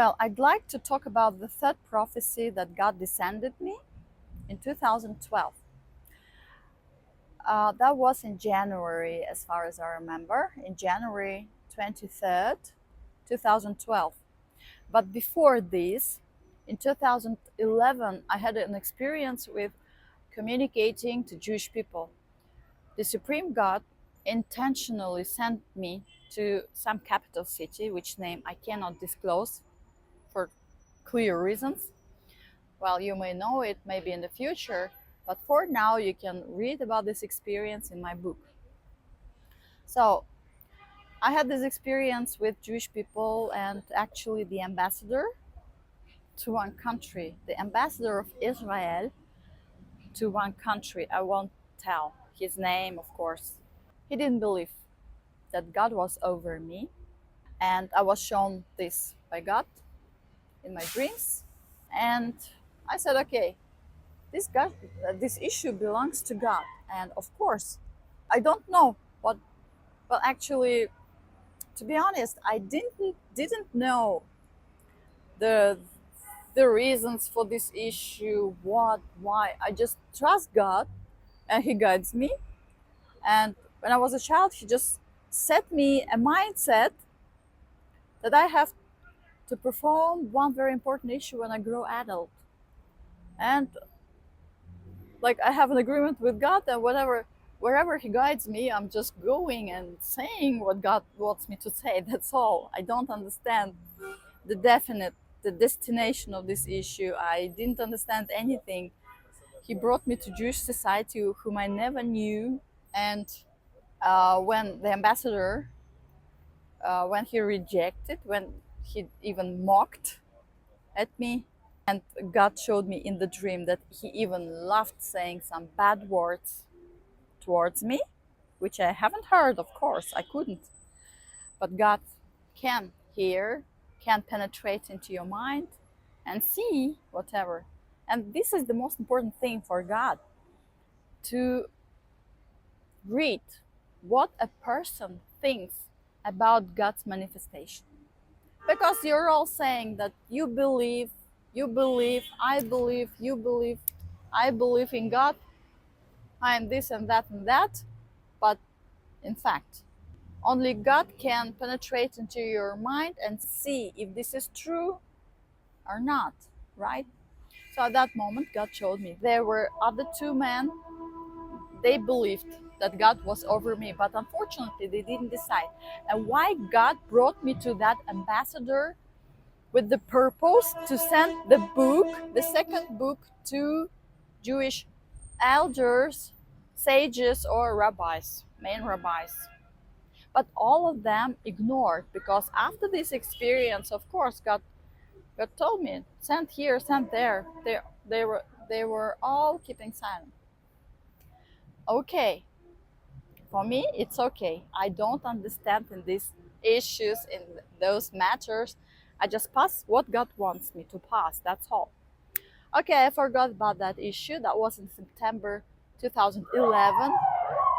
Well, I'd like to talk about the third prophecy that God descended me in 2012. That was in January, as far as I remember, in January 23rd, 2012. But before this, in 2011, I had an experience with communicating to Jewish people. The Supreme God intentionally sent me to some capital city, which name I cannot disclose for clear reasons. Well, you may know it maybe in the future, but for now you can read about this experience in my book. So I had this experience with Jewish people and actually the ambassador to one country, the ambassador of Israel to one country. I won't tell his name, of course. He didn't believe that God was over me, and I was shown this by God in my dreams. And I said, okay, this issue belongs to God, and of course, I don't know what. Well, actually, to be honest, I didn't know the the reasons for this issue, what, why. I just trust God, and He guides me. And when I was a child, He just set me a mindset that I have to perform one very important issue when I grow adult. And like I have an agreement with God, and wherever He guides me, I'm just going and saying what God wants me to say. That's all. I don't understand the definite, the destination of this issue. I didn't understand anything. He brought me to Jewish society, whom I never knew, and when the ambassador, when he rejected, when he even mocked at me, and God showed me in the dream that He even loved saying some bad words towards me, which I haven't heard, of course, I couldn't. But God can hear, can penetrate into your mind and see whatever. And this is the most important thing for God, to read what a person thinks about God's manifestation. Because you're all saying that you believe, I believe, you believe, I believe in God, I am this and that and that. But in fact, only God can penetrate into your mind and see if this is true or not, right? So at that moment, God showed me there were other two men. They believed that God was over me, but unfortunately, they didn't decide. And why God brought me to that ambassador with the purpose to send the book, the second book, to Jewish elders, sages, or rabbis, main rabbis. But all of them ignored, because after this experience, of course, God told me, send here, send there. They were all keeping silent. Okay, for me, it's okay. I don't understand in these issues, in those matters. I just pass what God wants me to pass. That's all. Okay, I forgot about that issue. That was in September 2011.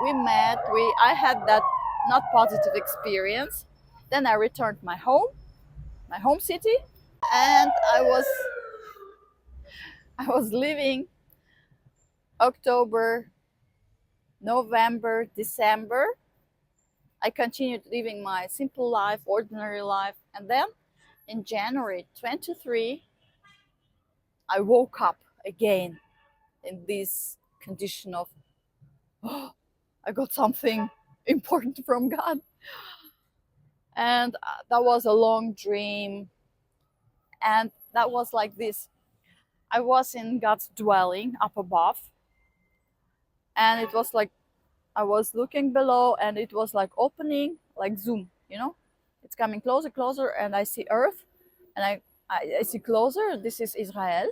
We met. I had that not positive experience. Then I returned my home city, and I was living October, November, December. I continued living my simple life, ordinary life, and then in January 23, I woke up again in this condition of, oh, I got something important from God. And that was a long dream. And that was like this. I was in God's dwelling up above. And it was like I was looking below, and it was like opening, like zoom, It's coming closer, closer, and I see earth. And I see closer. This is Israel,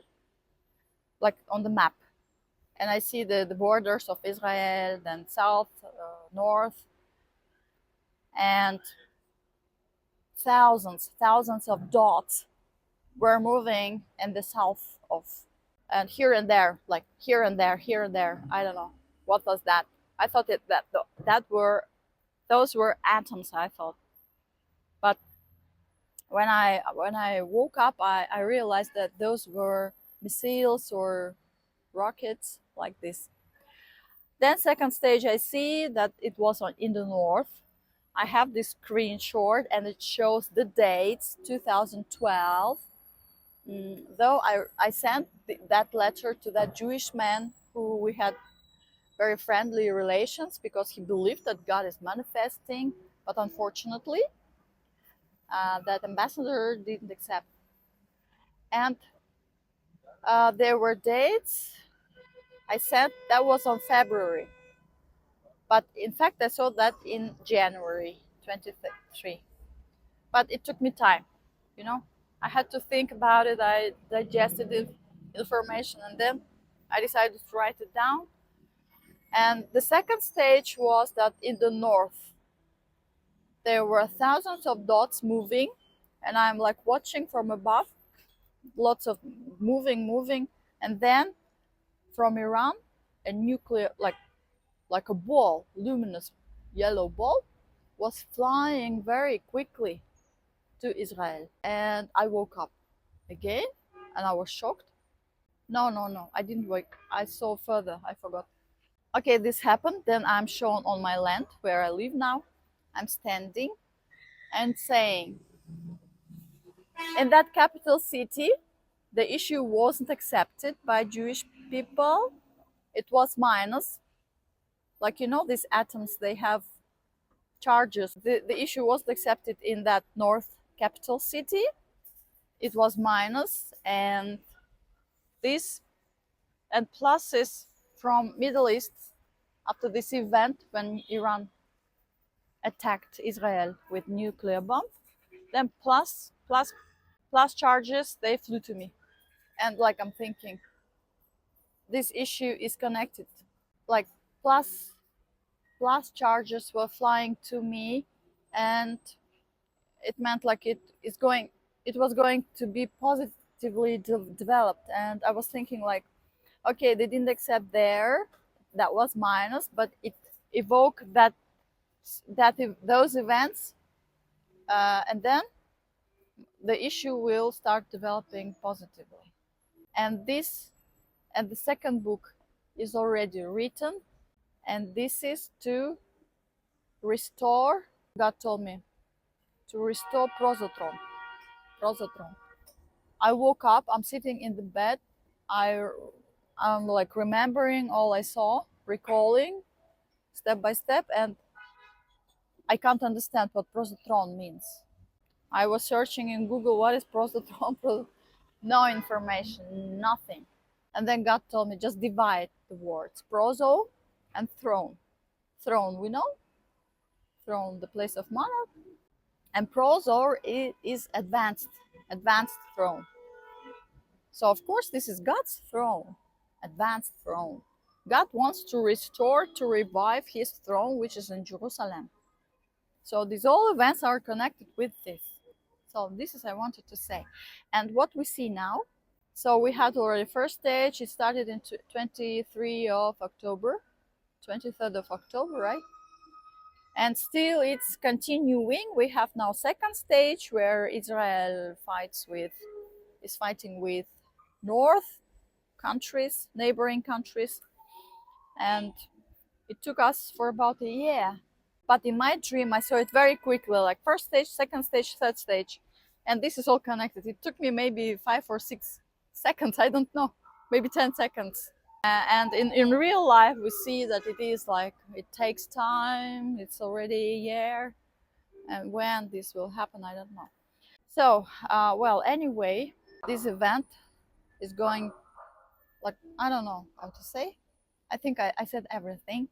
like on the map. And I see the borders of Israel, then south, north, and thousands of dots were moving in the south of, and here and there, like here and there, here and there. I don't know what was that. I thought those were atoms. I thought, but When I woke up, I realized that those were missiles or rockets like this. Then second stage, I see that it was in the north. I have this screenshot and it shows the dates 2012. Though I sent that letter to that Jewish man who we had very friendly relations because he believed that God is manifesting, but unfortunately, that ambassador didn't accept. And there were dates I sent that was on February, but in fact, I saw that in January 23. But it took me time, you know. I had to think about it. I digested the information, and then I decided to write it down. And the second stage was that in the north, there were thousands of dots moving, and I'm like watching from above, lots of moving, and then from Iran, a nuclear, like a ball, luminous yellow ball, was flying very quickly to Israel. And I woke up again and I was shocked. No, I didn't wake. I saw further. I forgot. Okay, this happened. Then I'm shown on my land where I live now. I'm standing and saying, in that capital city, the issue wasn't accepted by Jewish people. It was minus. Like, you know, these atoms, they have charges. The issue wasn't accepted in that north capital city. It was minus, and this and pluses from Middle East after this event when Iran attacked Israel with nuclear bomb. Then plus charges, they flew to me. And like I'm thinking, this issue is connected. Like plus charges were flying to me, and it meant like it was going to be positively developed. And I was thinking like, okay, they didn't accept there, that was minus, but it evoked those events, and then the issue will start developing positively. And the second book is already written, and this is to restore. God told me to restore prosotron. I woke up, I'm sitting in the bed, I'm like remembering all I saw, recalling step by step, and I can't understand what prosotron means. I was searching in Google, what is prosotron? No information, nothing. And then God told me, just divide the words, proso and throne. Throne, we know? Throne, the place of monarch. And prosor is advanced throne. So of course this is God's throne, advanced throne. God wants to restore, to revive his throne, which is in Jerusalem. So these all events are connected with this. So this is I wanted to say. And what we see now, so we had already first stage, it started in 23 of October, 23rd of October, right? And still it's continuing. We have now second stage where Israel is fighting with north countries, neighboring countries, and it took us for about a year. But in my dream, I saw it very quickly, like first stage, second stage, third stage, and this is all connected. It took me maybe 5 or 6 seconds, I don't know, maybe 10 seconds. And in real life, we see that it is like, it takes time, it's already a year, and when this will happen, I don't know. So, well, anyway, this event is going, like, I don't know how to say. I think I said everything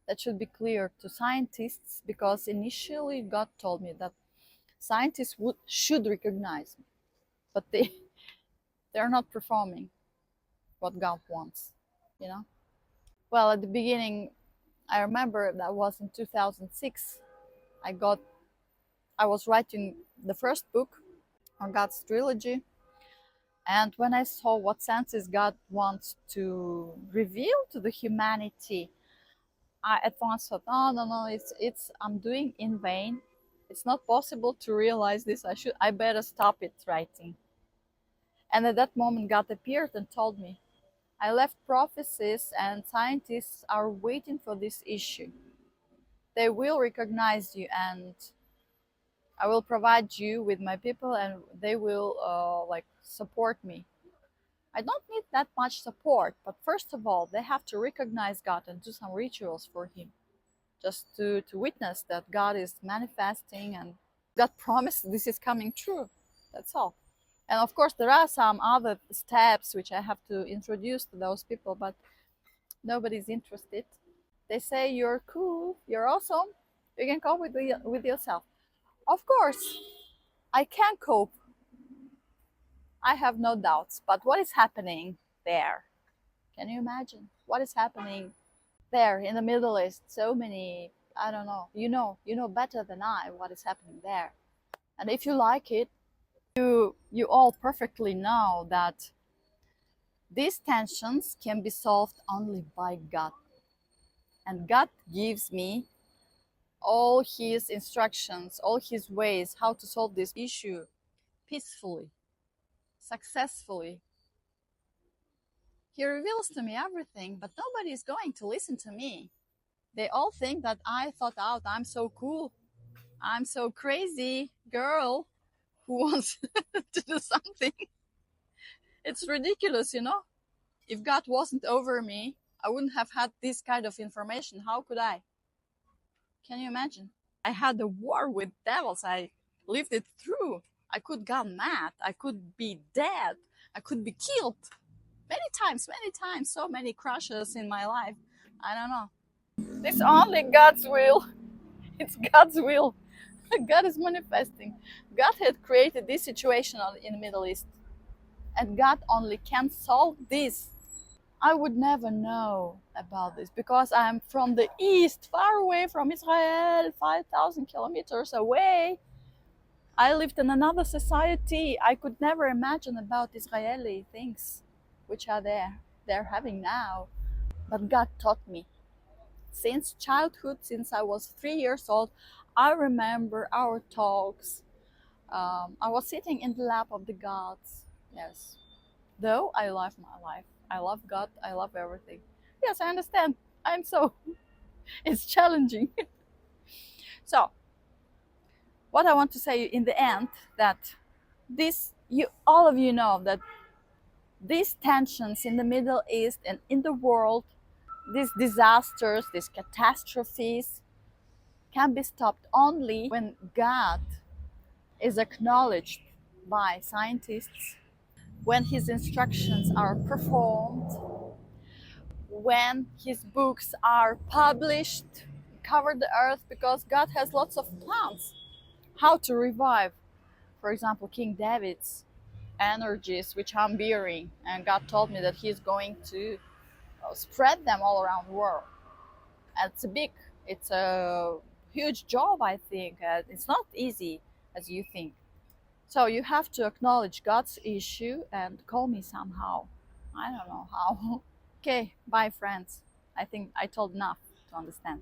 that should be clear to scientists, because initially God told me that scientists should recognize me, but they're not performing what God wants, you know. Well, at the beginning, I remember that was in 2006. I was writing the first book on God's trilogy, and when I saw what senses God wants to reveal to the humanity, I at once thought, oh no, it's I'm doing in vain. It's not possible to realize this. I better stop it writing. And at that moment, God appeared and told me, I left prophecies and scientists are waiting for this issue. They will recognize you and I will provide you with my people and they will like support me. I don't need that much support, but first of all, they have to recognize God and do some rituals for Him, just to witness that God is manifesting and God promised this is coming true. That's all. And of course, there are some other steps which I have to introduce to those people, but nobody's interested. They say you're cool, you're awesome, you can cope with yourself. Of course, I can cope. I have no doubts. But what is happening there? Can you imagine what is happening there in the Middle East? So many, I don't know. You know better than I what is happening there. And if you like it, you all perfectly know that these tensions can be solved only by God. And God gives me all His instructions, all His ways how to solve this issue peacefully, successfully. He reveals to me everything, but nobody is going to listen to me. They all think that I thought out, I'm so cool, I'm so crazy girl who wants to do something. It's ridiculous, you know? If God wasn't over me, I wouldn't have had this kind of information. How could I? Can you imagine? I had a war with devils. I lived it through. I could get mad. I could be dead. I could be killed. Many times, so many crashes in my life. I don't know. It's only God's will. It's God's will. God is manifesting. God had created this situation in the Middle East. And God only can solve this. I would never know about this because I'm from the east, far away from Israel, 5,000 kilometers away. I lived in another society. I could never imagine about Israeli things which are they're having now. But God taught me. Since childhood, since I was 3 years old, I remember our talks. I was sitting in the lap of the gods. Yes. Though I love my life. I love God. I love everything. Yes, I understand. I'm so, it's challenging. So, what I want to say in the end that this, all of you know that these tensions in the Middle East and in the world, these disasters, these catastrophes can be stopped only when God is acknowledged by scientists, when His instructions are performed, when His books are published, cover the earth, because God has lots of plans how to revive, for example, King David's energies which I'm bearing, and God told me that He's going to spread them all around the world. And it's a huge job, I think. It's not easy as you think. So you have to acknowledge God's issue and call me somehow. I don't know how. Okay, bye friends. I think I told enough to understand.